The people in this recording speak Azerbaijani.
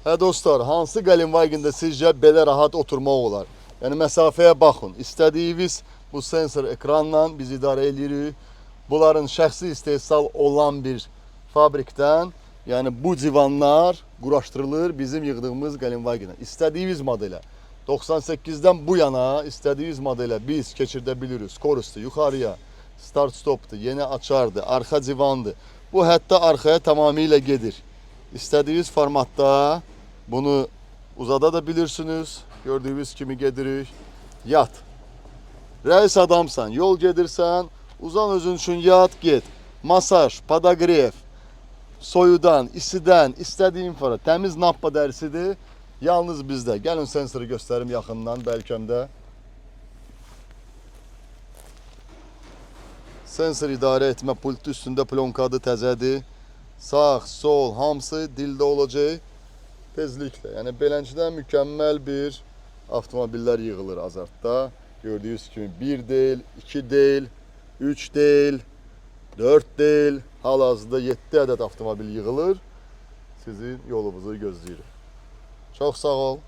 Hə dostlar, hansı Galenwagen-də sizcə belə rahat oturmaq olar? Yəni məsafəyə baxın. İstədiyiniz bu sensor ekranla biz idarə edirik. Bunların şəxsi istehsal olan bir fabrikdən, yəni bu divanlar quraşdırılır bizim yığdığımız Galenwagen-ə. İstədiyiniz modelə. 98-dən bu yana istədiyiniz modelə biz keçirdə bilirik. Skorusdur, yuxarıya, start stopdur, yeni açardır, arxa divandır. Bu hətta arxaya tamamilə gedir. İstədiyiniz formatda bunu uzada da bilirsiniz. Gördüyünüz kimi gedirik. Yat. Rəis adamsan, yol gedirsən, uzan özün üçün yat, get. Masaj, podagrev, soyudan, isidən, istədiyin fara. Təmiz nappa dərisidir. Yalnız bizdə. Gəlin sensoru göstərim yaxından, bəlkəmdə. Sensor idarə etmə pultu üstündə plonkadır, təzədir. Sağ, sol, hamısı dildə olacaq. Tezliklə. Yəni beləncidən mükəmməl bir avtomobillər yığılır Azartda. Gördüyünüz kimi 1 deyil, 2 deyil, 3 deyil, 4 deyil. Hal-hazırda 7 ədəd avtomobil yığılır. Sizin yolunuzu gözləyirik. Çox sağ ol.